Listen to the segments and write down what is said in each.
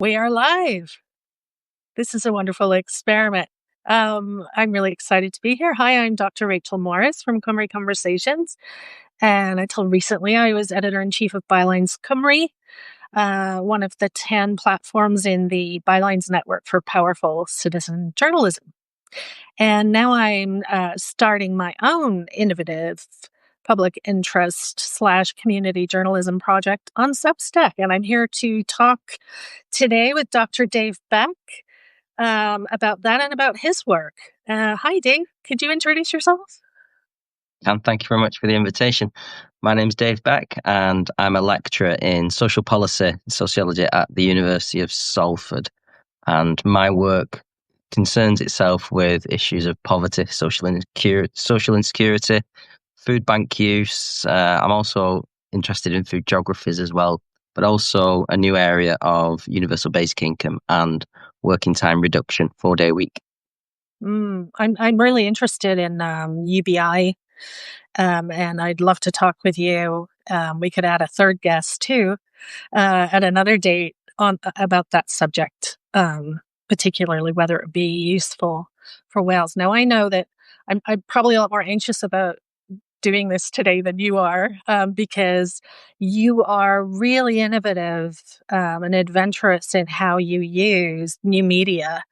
We are live. This is a wonderful experiment. I'm really excited to be here. Hi, I'm Dr. Rachel Morris from Cymru Conversations. And until recently, I was editor-in-chief of Bylines Cymru, one of the 10 platforms in the Bylines network for powerful citizen journalism. And now I'm starting my own innovative public interest / community journalism project on Substack. And I'm here to talk today with Dr. Dave Beck about that and about his work. Hi, Dave. Could you introduce yourself? And thank you very much for the invitation. My name's Dave Beck, and I'm a lecturer in social policy sociology at the University of Salford. And my work concerns itself with issues of poverty, social insecurity, food bank use. I'm also interested in food geographies as well, but also a new area of universal basic income and working time reduction, 4-day week. I'm really interested in UBI, and I'd love to talk with you. We could add a third guest too at another date about that subject, particularly whether it be useful for Wales. Now, I know that I'm probably a lot more anxious about doing this today than you are, because you are really innovative and adventurous in how you use new media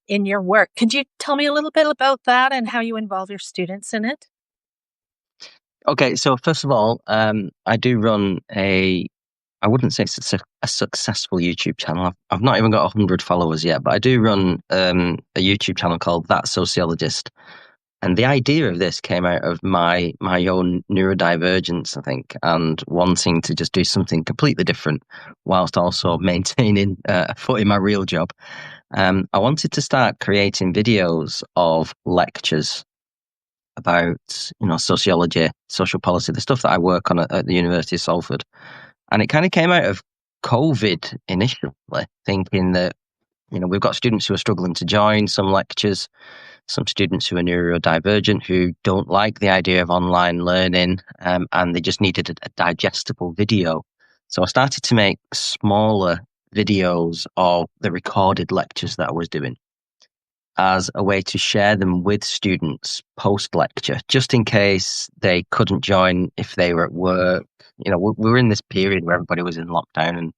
in your work. Could you tell me a little bit about that and how you involve your students in it? Okay, so first of all, I do run I wouldn't say it's a successful YouTube channel. I've not even got 100 followers yet, but I do run a YouTube channel called ThatSociolgist. And the idea of this came out of my own neurodivergence, I think, and wanting to just do something completely different whilst also maintaining a foot in my real job. I wanted to start creating videos of lectures about, sociology, social policy, the stuff that I work on at the University of Salford. And it kind of came out of COVID initially, thinking that, we've got students who are struggling to join some lectures, some students who are neurodivergent, who don't like the idea of online learning, and they just needed a digestible video. So I started to make smaller videos of the recorded lectures that I was doing as a way to share them with students post-lecture, just in case they couldn't join if they were at work. We were in this period where everybody was in lockdown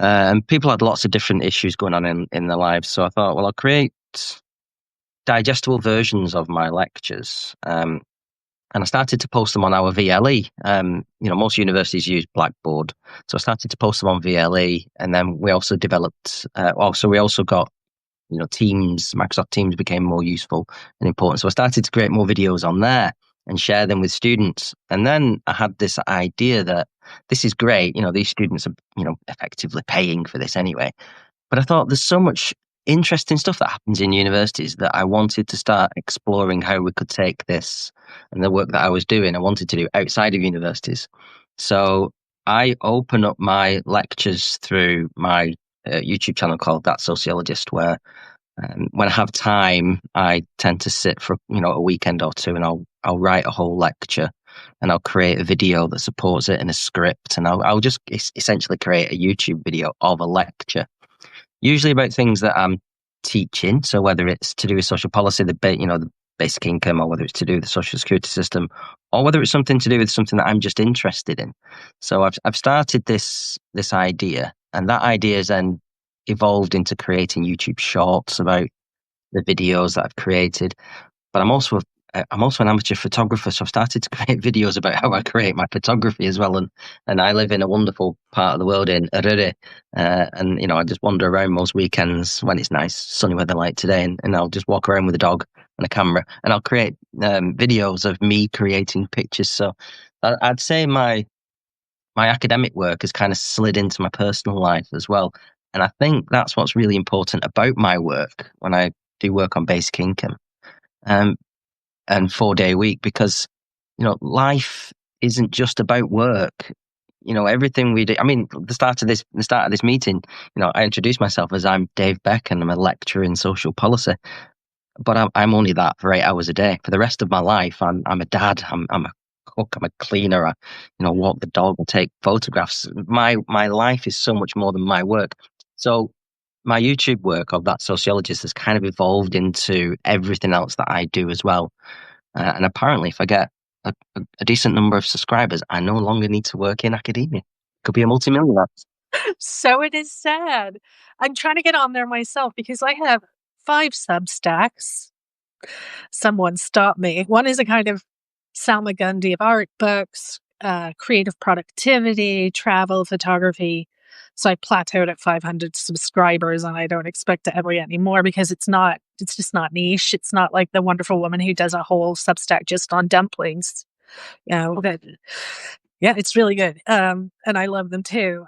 and people had lots of different issues going on in their lives. So I thought, well, I'll create digestible versions of my lectures. And I started to post them on our VLE. Most universities use Blackboard. So I started to post them on VLE. And then we also developed, we also got, Teams, Microsoft Teams became more useful and important. So I started to create more videos on there and share them with students. And then I had this idea that this is great. These students are, effectively paying for this anyway. But I thought there's so much interesting stuff that happens in universities that I wanted to start exploring how we could take this and the work that I was doing, I wanted to do outside of universities. So I open up my lectures through my YouTube channel called ThatSociolgist, where when I have time, I tend to sit for a weekend or two, and I'll write a whole lecture, and I'll create a video that supports it in a script, and I'll just essentially create a YouTube video of a lecture, usually about things that I'm teaching. So whether it's to do with social policy, the basic income, or whether it's to do with the social security system, or whether it's something to do with something that I'm just interested in. So I've started this idea, and that idea has then evolved into creating YouTube shorts about the videos that I've created. But I'm also an amateur photographer, so I've started to create videos about how I create my photography as well. And I live in a wonderful part of the world in Eryri, and I just wander around most weekends when it's nice sunny weather like today, and I'll just walk around with a dog and a camera, and I'll create videos of me creating pictures. So I'd say my academic work has kind of slid into my personal life as well. And I think that's what's really important about my work when I do work on basic income and 4-day week, because, life isn't just about work. Everything we do. I mean, the start of this meeting, I introduced myself as I'm Dave Beck and I'm a lecturer in social policy, but I'm only that for 8 hours a day. For the rest of my life, I'm a dad, I'm a cook, I'm a cleaner, I walk the dog, I take photographs. My life is so much more than my work. So my YouTube work of that sociologist has kind of evolved into everything else that I do as well. And apparently, if I get a decent number of subscribers, I no longer need to work in academia. Could be a multimillionaire. So it is sad. I'm trying to get on there myself because I have 5 Substacks. Someone stop me. One is a kind of salmagundi of art books, creative productivity, travel, photography. So I plateaued at 500 subscribers, and I don't expect to ever get any more because it's just not niche. It's not like the wonderful woman who does a whole Substack just on dumplings. That, yeah, it's really good. And I love them too.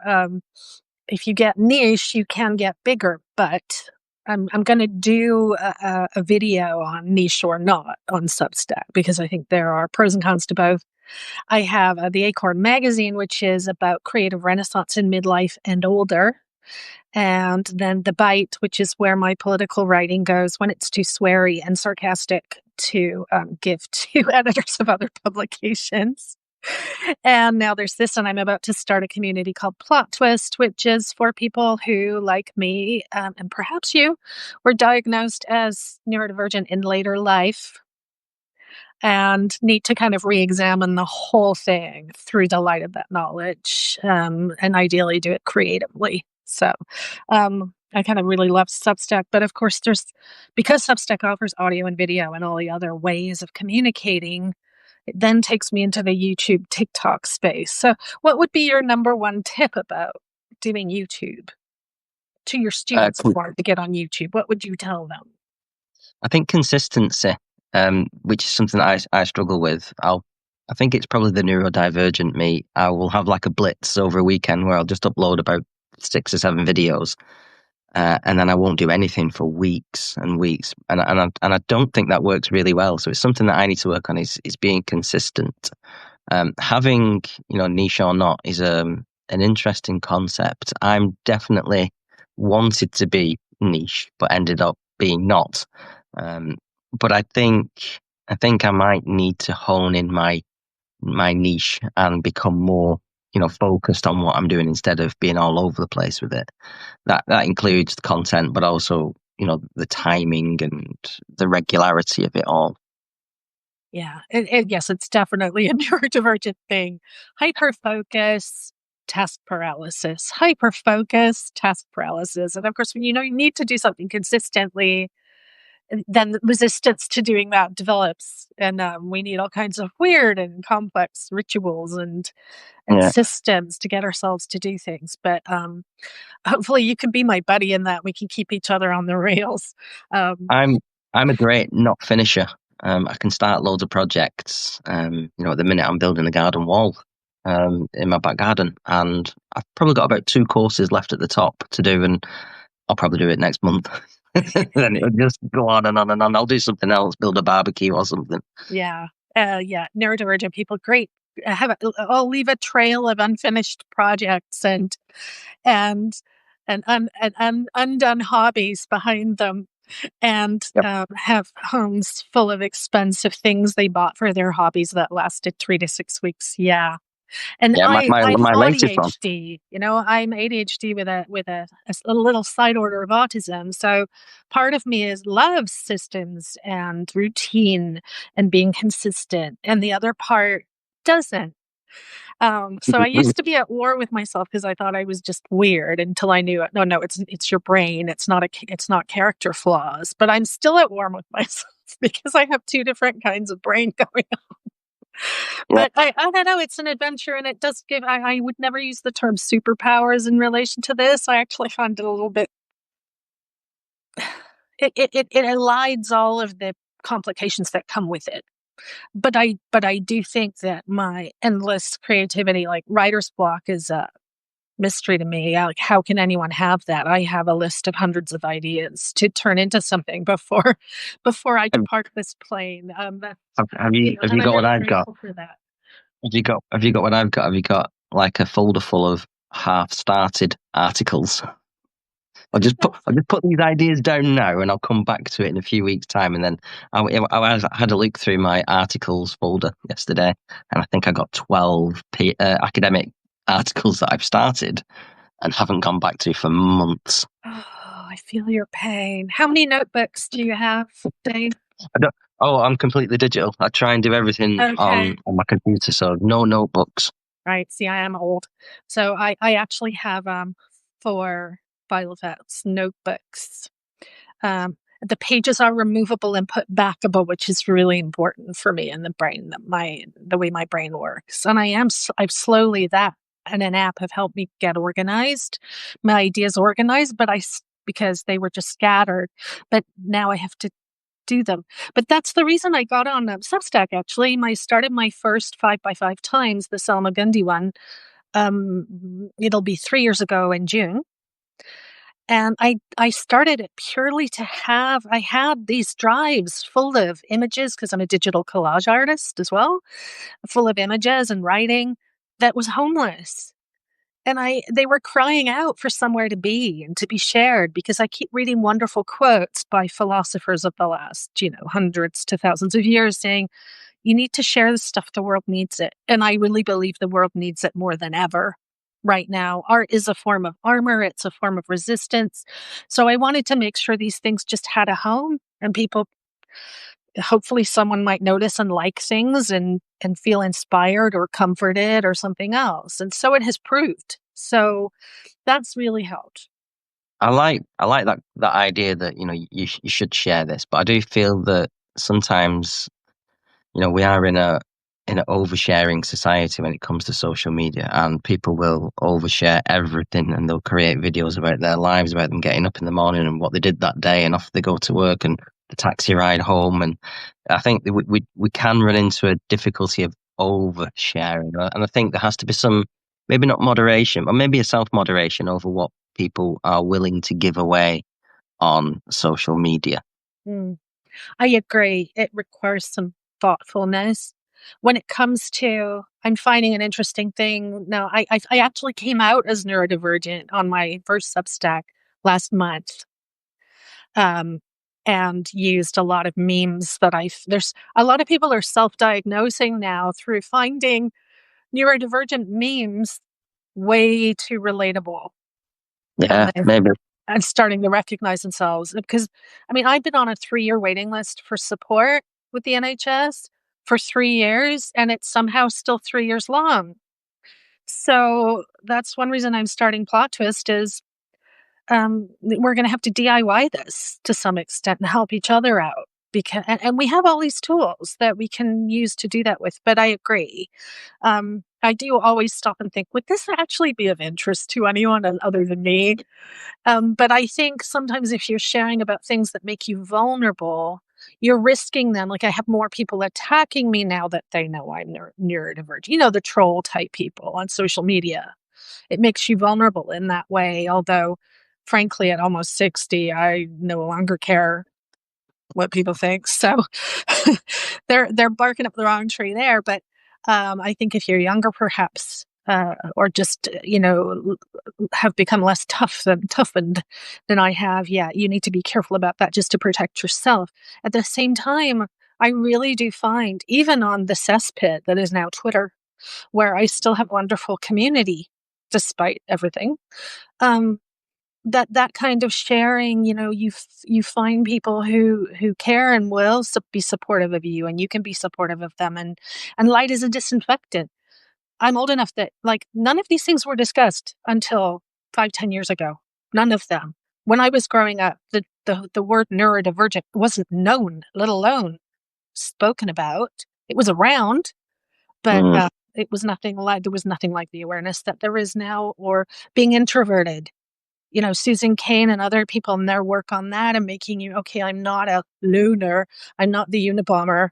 If you get niche, you can get bigger, but I'm going to do a video on niche or not on Substack because I think there are pros and cons to both. I have the Acorn magazine, which is about creative renaissance in midlife and older. And then The Bite, which is where my political writing goes when it's too sweary and sarcastic to give to editors of other publications. And now there's this, and I'm about to start a community called Plot Twist, which is for people who, like me, and perhaps you, were diagnosed as neurodivergent in later life and need to kind of re-examine the whole thing through the light of that knowledge, and ideally do it creatively. So I kind of really love Substack, but of course because Substack offers audio and video and all the other ways of communicating, it then takes me into the YouTube, TikTok space. So what would be your number one tip about doing YouTube to your students who want to get on YouTube? What would you tell them? I think consistency, which is something that I struggle with. I think it's probably the neurodivergent me. I will have like a blitz over a weekend where I'll just upload about 6 or 7 videos, and then I won't do anything for weeks and weeks. And I don't think that works really well. So it's something that I need to work on is being consistent. Having niche or not is an interesting concept. I'm definitely wanted to be niche, but ended up being not. But I think I might need to hone in my niche and become more focused on what I'm doing instead of being all over the place with it. That includes the content, but also the timing and the regularity of it all. Yeah, yes, it's definitely a neurodivergent thing. Hyper focus, task paralysis, hyper focus, task paralysis. And of course, when you need to do something consistently, then the resistance to doing that develops. And we need all kinds of weird and complex rituals and systems to get ourselves to do things. But hopefully you can be my buddy in that. We can keep each other on the rails. I'm a great not finisher. I can start loads of projects. At the minute I'm building a garden wall in my back garden, and I've probably got about 2 courses left at the top to do, and I'll probably do it next month. Then it'll just go on and on and on. I'll do something else, build a barbecue or something. Yeah. Neurodivergent people, great. I'll leave a trail of unfinished projects and undone hobbies behind them, and have homes full of expensive things they bought for their hobbies that lasted 3 to 6 weeks. Yeah. And Yeah, I'm my latest one. ADHD. I'm ADHD with a little side order of autism. So part of me loves systems and routine and being consistent, and the other part doesn't. So I used to be at war with myself because I thought I was just weird until I knew no, it's your brain. It's not character flaws. But I'm still at war with myself because I have 2 different kinds of brain going on. But I don't know, it's an adventure, and it does give, I would never use the term superpowers in relation to this. I actually find it a little bit, it elides all of the complications that come with it. But I do think that my endless creativity, like writer's block, is a mystery to me. Like, how can anyone have that? I have a list of hundreds of ideas to turn into something before I depart this plane. Have you got what I've got? For that. Have you got what I've got? Have you got like a folder full of half-started articles? I'll just put these ideas down now, and I'll come back to it in a few weeks' time. And then I had a look through my articles folder yesterday, and I think I got 12 academic articles that I've started. and haven't gone back to for months. Oh, I feel your pain. How many notebooks do you have, Dave? I don't, oh, I'm completely digital. I try and do everything Okay. on my computer, so no notebooks. Right. See, I am old. So I actually have four Filofax notebooks. The pages are removable and put backable, which is really important for me in the brain, the way my brain works. And I've slowly that and an app have helped me get organized, my ideas organized, because they were just scattered. But now I have to do them. But that's the reason I got on Substack. Actually, I started my first 5x5 times, the Selma Gundy one. It'll be 3 years ago in June. And I started it purely I had these drives full of images because I'm a digital collage artist as well, full of images and writing that was homeless. And they were crying out for somewhere to be and to be shared because I keep reading wonderful quotes by philosophers of the last, hundreds to thousands of years saying, you need to share the stuff, the world needs it. And I really believe the world needs it more than ever right now. Art is a form of armor. It's a form of resistance. So I wanted to make sure these things just had a home and people, hopefully someone might notice and like things and feel inspired or comforted or something else. And so it has proved. So that's really helped. I like that idea that you should share this, but I do feel that sometimes we are in an oversharing society when it comes to social media, and people will overshare everything, and they'll create videos about their lives, about them getting up in the morning and what they did that day, and off they go to work and the taxi ride home. And I think that we can run into a difficulty of oversharing, and I think there has to be some, maybe not moderation, but maybe a self-moderation over what people are willing to give away on social media. Mm. I agree. It requires some thoughtfulness. When it comes to, I'm finding an interesting thing. Now, I actually came out as neurodivergent on my first Substack last month, um, and used a lot of memes there's a lot of people are self-diagnosing now through finding neurodivergent memes way too relatable. And Yeah, they maybe. and starting to recognize themselves because I've been on a 3-year waiting list for support with the NHS for 3 years, and it's somehow still 3 years long. So that's one reason I'm starting Plot Twist is we're going to have to DIY this to some extent and help each other out because and we have all these tools that we can use to do that with. But I agree. I do always stop and think, would this actually be of interest to anyone other than me? But I think sometimes if you're sharing about things that make you vulnerable, you're risking them. Like I have more people attacking me now that they know I'm neurodivergent, the troll type people on social media. It makes you vulnerable in that way. Although, frankly, at almost 60, I no longer care what people think. So they're barking up the wrong tree there. But I think if you're younger, perhaps, or just have become less toughened than I have, yeah, you need to be careful about that just to protect yourself. At the same time, I really do find, even on the cesspit that is now Twitter, where I still have wonderful community despite everything. That kind of sharing, you find people who care and will be supportive of you, and you can be supportive of them. And light is a disinfectant. I'm old enough that none of these things were discussed until 5-10 years ago. None of them. When I was growing up, the word neurodivergent wasn't known, let alone spoken about. It was around, but Mm. it was nothing like there was nothing like the awareness that there is now, or being introverted. Susan Cain and other people and their work on that and making you, okay, I'm not a loner. I'm not the Unabomber,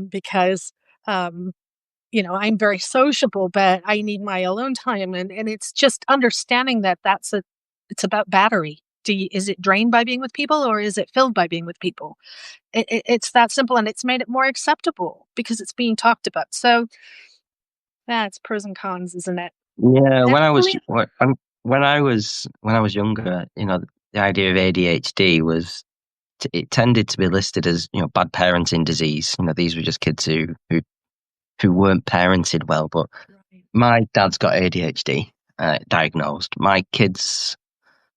because, I'm very sociable, but I need my alone time. And it's just understanding that it's about battery. Is it drained by being with people or is it filled by being with people? It's that simple, and it's made it more acceptable because it's being talked about. So that's pros and cons, isn't it? Yeah, That's when I was really, when I was younger, the idea of ADHD was it tended to be listed as bad parenting disease. These were just kids who weren't parented well. But right. my dad's got ADHD, diagnosed. My kids,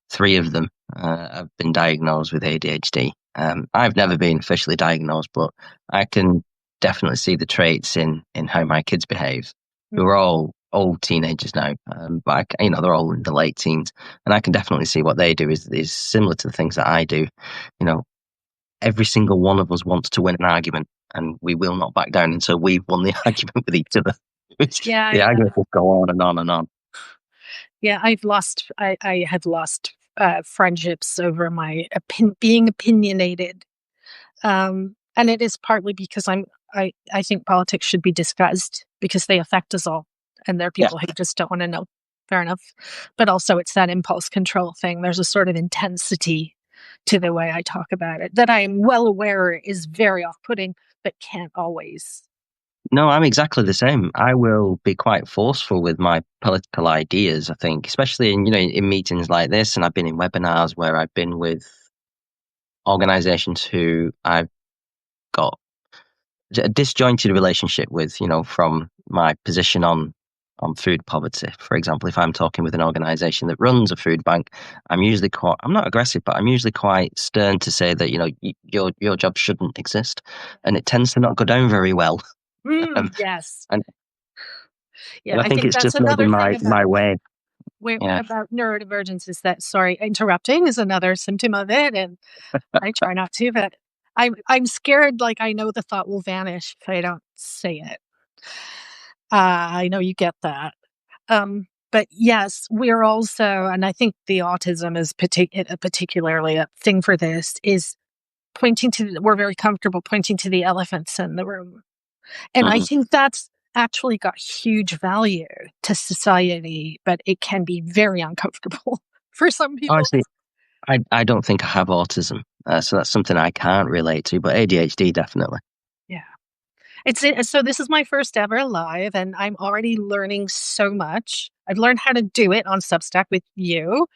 three of them, have been diagnosed with ADHD. I've never been officially diagnosed, but I can definitely see the traits in how my kids behave, who are all old teenagers now. But they're all in the late teens, and I can definitely see what they do is similar to the things that I do. You know, every single one of us wants to win an argument, and we will not back down until we've won the argument with each other. Yeah, The yeah. argument will go on and on and on. Yeah, I have lost friendships over my being opinionated. And it is partly because I think politics should be discussed because they affect us all. And there are Yeah. people who just don't want to know. Fair enough. But also it's that impulse control thing. There's a sort of intensity to the way I talk about it that I am well aware is very off-putting, but can't always. No, I'm exactly the same. I will be quite forceful with my political ideas, I think, especially in meetings like this. And I've been in webinars where I've been with organizations who I've got a disjointed relationship with, from my position on food poverty. For example, if I'm talking with an organization that runs a food bank, I'm not aggressive, but I'm usually quite stern to say that, your job shouldn't exist. And it tends to not go down very well. Yes. And Yeah, and I I think think it's that's just maybe another thing my way. Yeah. about neurodivergence is that, sorry, interrupting is another symptom of it. And I try not to, but I'm scared, like, I know the thought will vanish if I don't say it. I know you get that. But yes, we're also, and I think the autism is particularly a thing for this, is we're very comfortable pointing to the elephants in the room. And I Mhm. think that's actually got huge value to society, but it can be very uncomfortable for some people. Honestly, I don't think I have autism, so that's something I can't relate to. But ADHD definitely. Yeah. So this is my first ever live, and I'm already learning so much. I've learned how to do it on Substack with you,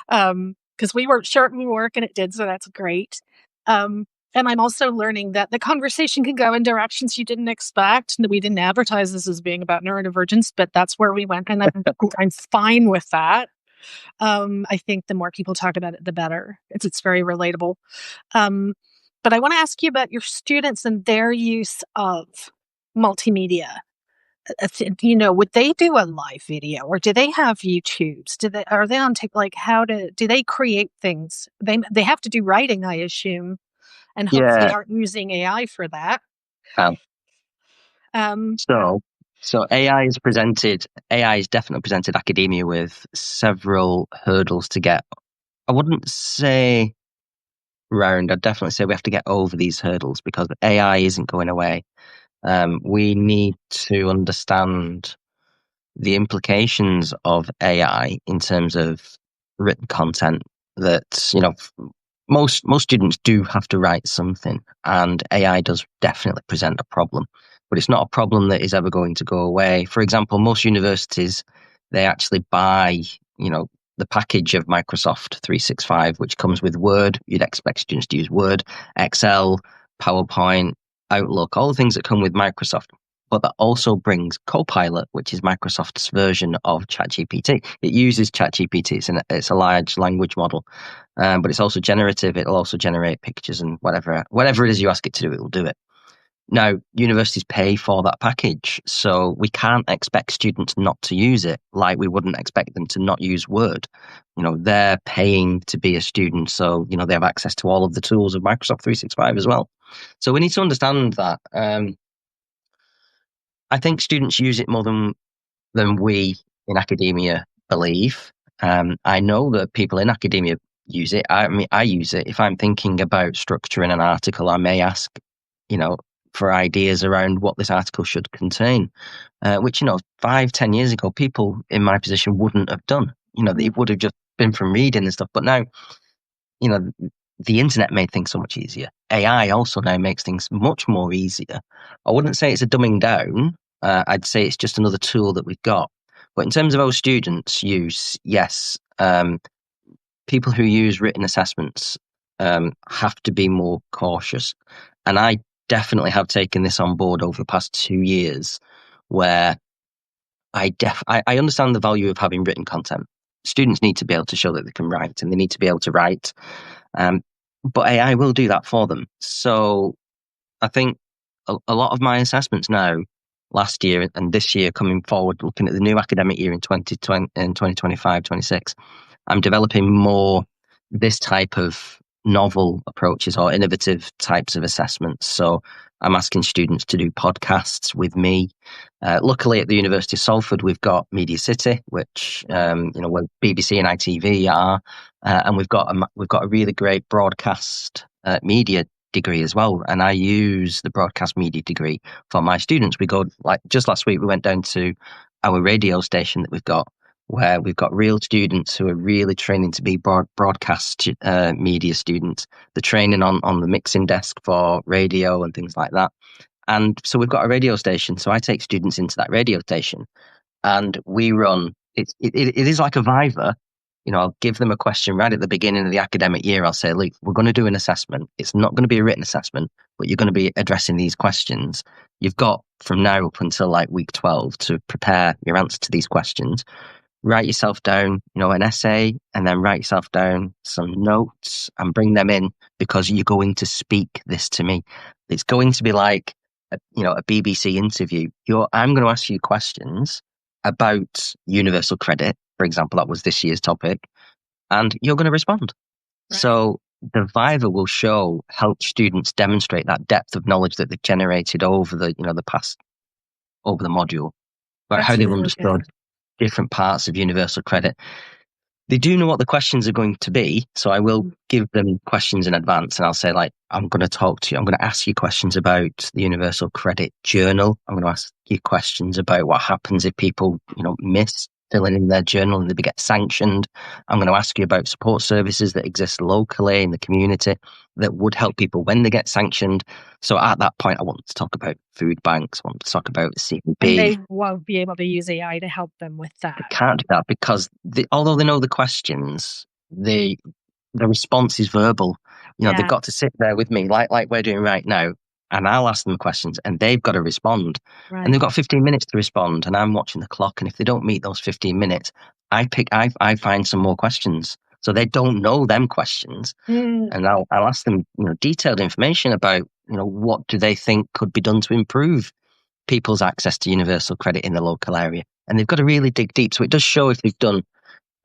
because we weren't sure it would work, and it did, so that's great. Um, and I'm also learning that the conversation can go in directions you didn't expect, and that we didn't advertise this as being about neurodivergence, but that's where we went, and I'm fine with that. I think the more people talk about it, the better. It's very relatable. Um, but I want to ask you about your students and their use of multimedia. Would they do a live video or do they have YouTubes? Are they on like do they create things? They have to do writing, I assume, and hopefully Yeah. aren't using AI for that. Um, Um, so so AI is definitely presented academia with several hurdles to get. I wouldn't say round. I'd definitely say we have to get over these hurdles because AI isn't going away. We need to understand the implications of AI in terms of written content that, most students do have to write something, and AI does definitely present a problem, but it's not a problem that is ever going to go away. For example, most universities, they actually buy, the package of Microsoft 365, which comes with Word. You'd expect students to use Word, Excel, PowerPoint, Outlook, all the things that come with Microsoft. But that also brings Copilot, which is Microsoft's version of ChatGPT. It uses ChatGPT. It's a large language model, but it's also generative. It'll also generate pictures and whatever it is you ask it to do, it will do it. Now, universities pay for that package, so we can't expect students not to use it like we wouldn't expect them to not use Word. They're paying to be a student, so they have access to all of the tools of Microsoft 365 as well. So we need to understand that. I think students use it more than we in academia believe. I know that people in academia use it. I mean, I use it. If I'm thinking about structuring an article, I may ask, for ideas around what this article should contain, which, 5, 10 years ago, people in my position wouldn't have done. It would have just been from reading and stuff. But now, you know, the internet made things so much easier. AI also now makes things much more easier. I wouldn't say it's a dumbing down. I'd say it's just another tool that we've got. But in terms of our students' use, yes, people who use written assessments have to be more cautious. And I definitely have taken this on board over the past 2 years, where I understand the value of having written content. Students need to be able to show that they can write, and they need to be able to write. Um, but AI will do that for them. So I think a lot of my assessments now, last year and this year coming forward, looking at the new academic year in 2020 and 2025, 26, I'm developing more this type of novel approaches or innovative types of assessments. So I'm asking students to do podcasts with me. Luckily, at the University of Salford, we've got Media City, which where BBC and ITV are, and we've got a really great broadcast media degree as well. And I use the broadcast media degree for my students. We go, like, just last week, we went down to our radio station that we've got, where we've got real students who are really training to be broadcast media students. The training on the mixing desk for radio and things like that. And so we've got a radio station. So I take students into that radio station, and we run. It is like a Viva. I'll give them a question right at the beginning of the academic year. I'll say, look, we're going to do an assessment. It's not going to be a written assessment, but you're going to be addressing these questions. You've got from now up until like week 12 to prepare your answer to these questions. Write yourself down, an essay, and then write yourself down some notes and bring them in, because you're going to speak this to me. It's going to be like, a BBC interview. I'm going to ask you questions about universal credit, for example. That was this year's topic, and you're going to respond. Right. So the Viva will help students demonstrate that depth of knowledge that they've generated over the past, over the module, about how That's they've really understood good. different parts of universal credit. They do know what the questions are going to be, so I will give them questions in advance, and I'll say, like, I'm going to ask you questions about the Universal Credit Journal. I'm going to ask you questions about what happens if people, miss filling in their journal and they get sanctioned. I'm going to ask you about support services that exist locally in the community that would help people when they get sanctioned. So at that point, I want to talk about food banks, I want to talk about And CB. they won't be able to use AI to help them with They that. can't do that because although they know the questions, the response is verbal. They've Yeah, got to sit there with me, like we're doing right now, and I'll ask them questions, and they've got to respond. And they've right. got 15 minutes to respond, and I'm watching the clock. And if they don't meet those 15 minutes, I find some more questions. So they don't know them questions, Mm, and I'll ask them, detailed information about, what do they think could be done to improve people's access to universal credit in the local area. And they've got to really dig deep. So it does show if they've done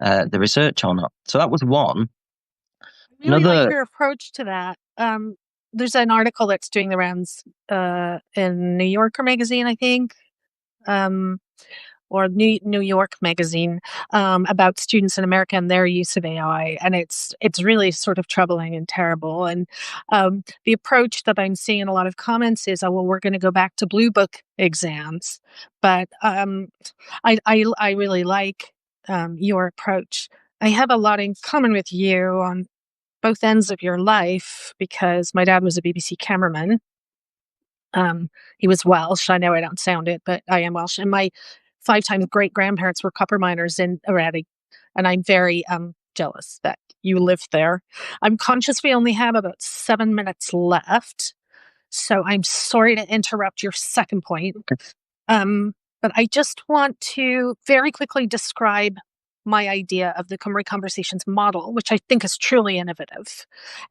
the research or not. So that was one. I really like Another, your approach to that. There's an article that's doing the rounds in New Yorker magazine, I think. Or New York Magazine, about students in America and their use of AI, and it's really sort of troubling and terrible. And the approach that I'm seeing in a lot of comments is, "Oh, well, we're going to go back to blue book exams." But I really like your approach. I have a lot in common with you on both ends of your life because my dad was a BBC cameraman. He was Welsh. I know I don't sound it, but I am Welsh. And my 5 times great grandparents were copper miners in Eradie. And I'm very jealous that you lived there. I'm conscious we only have about 7 minutes left. So I'm sorry to interrupt your second point. But I just want to very quickly describe my idea of the Cymru Conversations model, which I think is truly innovative,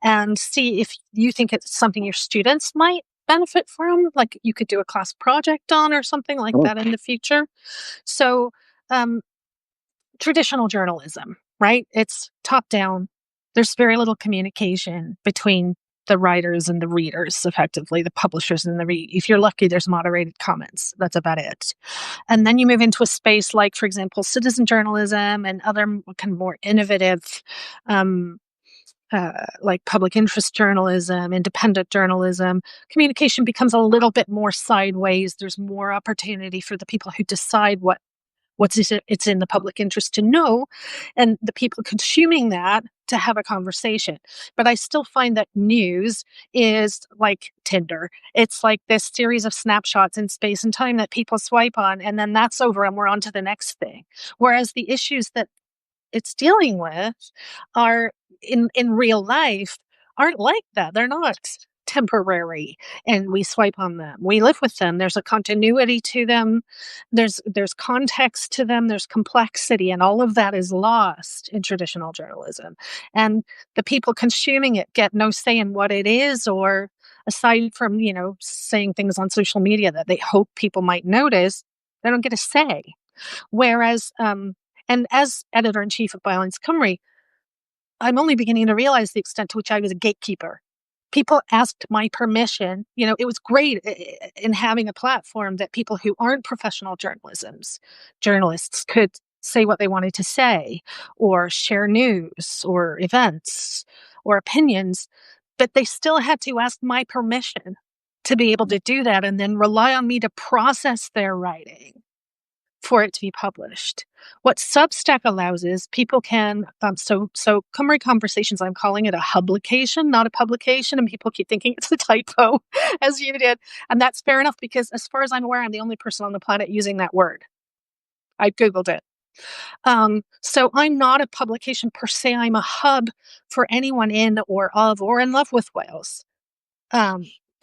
and see if you think it's something your students might benefit from, like you could do a class project on or something like that in the future. So, um, traditional journalism, right? It's top down. There's very little communication between the writers and the readers, effectively, the publishers and if you're lucky, there's moderated comments. That's about it. And then you move into a space like, for example, citizen journalism and other kind of more innovative, like public interest journalism, independent journalism. Communication becomes a little bit more sideways. There's more opportunity for the people who decide it's in the public interest to know, and the people consuming that to have a conversation. But I still find that news is like Tinder. It's like this series of snapshots in space and time that people swipe on, and then that's over and we're on to the next thing. Whereas the issues that it's dealing with are in real life aren't like that. They're not temporary, and we swipe on them. We live with them. There's a continuity to them. There's context to them. There's complexity, and all of that is lost in traditional journalism. And the people consuming it get no say in what it is, or aside from, saying things on social media that they hope people might notice, they don't get a say. Whereas, and as editor in chief of Byline's Cymru, I'm only beginning to realize the extent to which I was a gatekeeper. People asked my permission. It was great in having a platform that people who aren't professional journalists could say what they wanted to say, or share news or events or opinions, but they still had to ask my permission to be able to do that, and then rely on me to process their writing for it to be published. What Substack allows is people can, so Cymru Conversations, I'm calling it a publication, not a publication, and people keep thinking it's a typo, as you did. And that's fair enough, because as far as I'm aware, I'm the only person on the planet using that word. I Googled it. So I'm not a publication per se. I'm a hub for anyone in or of or in love with Wales.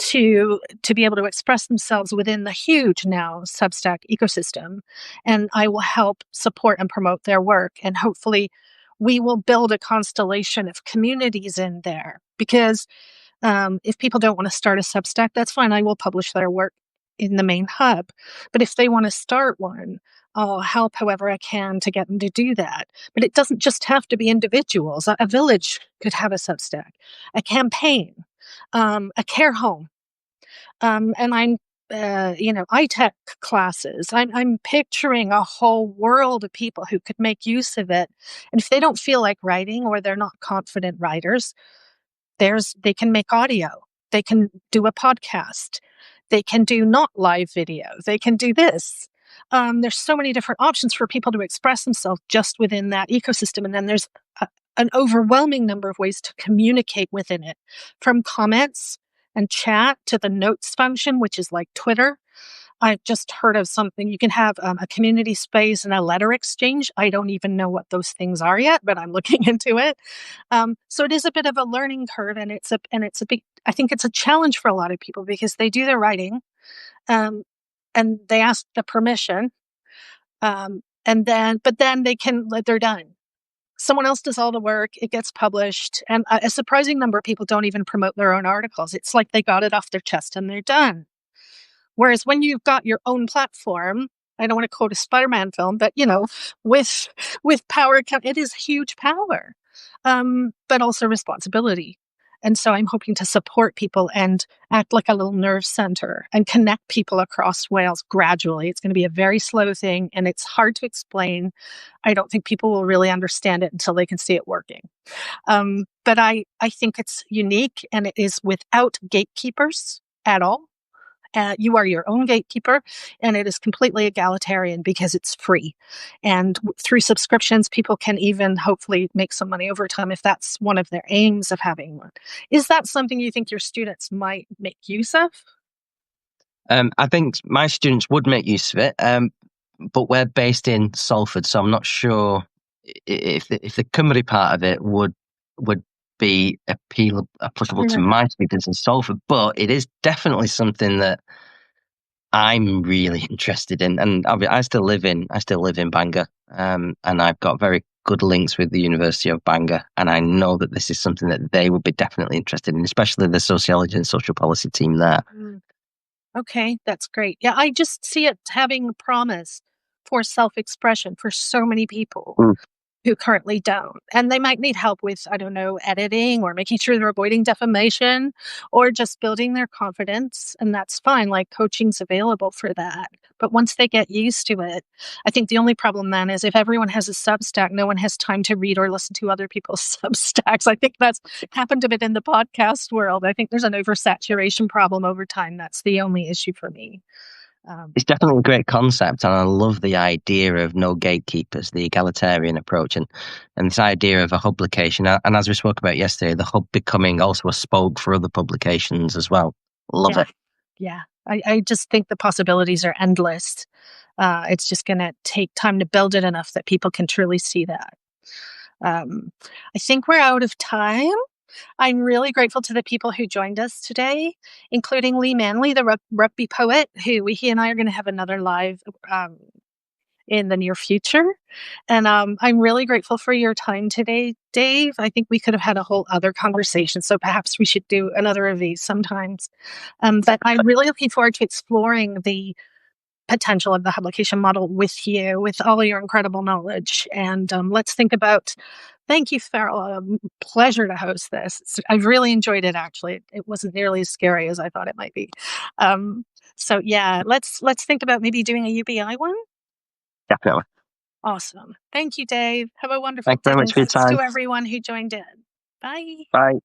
To be able to express themselves within the huge now Substack ecosystem. And I will help support and promote their work. And hopefully we will build a constellation of communities in there. Because if people don't want to start a Substack, that's fine. I will publish their work in the main hub. But if they want to start one, I'll help however I can to get them to do that. But it doesn't just have to be individuals. A village could have a Substack, a campaign, a care home. And I'm, iTech classes. I'm picturing a whole world of people who could make use of it. And if they don't feel like writing, or they're not confident writers, they can make audio. They can do a podcast. They can do not live video. They can do this. There's so many different options for people to express themselves just within that ecosystem. And then there's an overwhelming number of ways to communicate within it, from comments and chat to the notes function, which is like Twitter. I've just heard of something. You can have a community space and a letter exchange. I don't even know what those things are yet, but I'm looking into it. So it is a bit of a learning curve, and it's a big. I think it's a challenge for a lot of people, because they do their writing, and they ask the permission, but then they're done. Someone else does all the work, it gets published, and a surprising number of people don't even promote their own articles. It's like they got it off their chest and they're done. Whereas when you've got your own platform, I don't want to quote a Spider-Man film, but with power, it is huge power, but also responsibility. And so I'm hoping to support people and act like a little nerve center and connect people across Wales gradually. It's going to be a very slow thing, and it's hard to explain. I don't think people will really understand it until they can see it working. But I think it's unique, and it is without gatekeepers at all. You are your own gatekeeper, and it is completely egalitarian because it's free. And through subscriptions, people can even hopefully make some money over time if that's one of their aims of having one. Is that something you think your students might make use of? I think my students would make use of it, but we're based in Salford, so I'm not sure if the Cymru part of it would be applicable to my students in Salford. But it is definitely something that I'm really interested in, and I still live in Bangor, and I've got very good links with the University of Bangor, and I know that this is something that they would be definitely interested in, especially the sociology and social policy team there. Okay, that's great. Yeah, I just see it having promise for self-expression for so many people who currently don't. And they might need help with, I don't know, editing or making sure they're avoiding defamation or just building their confidence. And that's fine. Like, coaching's available for that. But once they get used to it, I think the only problem then is if everyone has a Substack, no one has time to read or listen to other people's Substacks. I think that's happened a bit in the podcast world. I think there's an oversaturation problem over time. That's the only issue for me. It's definitely a great concept, and I love the idea of no gatekeepers, the egalitarian approach, and this idea of a publication. And as we spoke about yesterday, the hub becoming also a spoke for other publications as well. Love it. Yeah, I just think the possibilities are endless. It's just going to take time to build it enough that people can truly see that. I think we're out of time. I'm really grateful to the people who joined us today, including Lee Manley, the rugby poet, he and I are going to have another live in the near future. And I'm really grateful for your time today, Dave. I think we could have had a whole other conversation, so perhaps we should do another of these sometimes. But I'm really looking forward to exploring the potential of the publication model with you, with all your incredible knowledge. And let's think about. Thank you, Farrell. Pleasure to host this. I've really enjoyed it. Actually, it wasn't nearly as scary as I thought it might be. So yeah, let's think about maybe doing a UBI one. Definitely. Awesome. Thank you, Dave. Have a wonderful Thank you day. very much And for your thanks time. to everyone who joined in. Bye. Bye.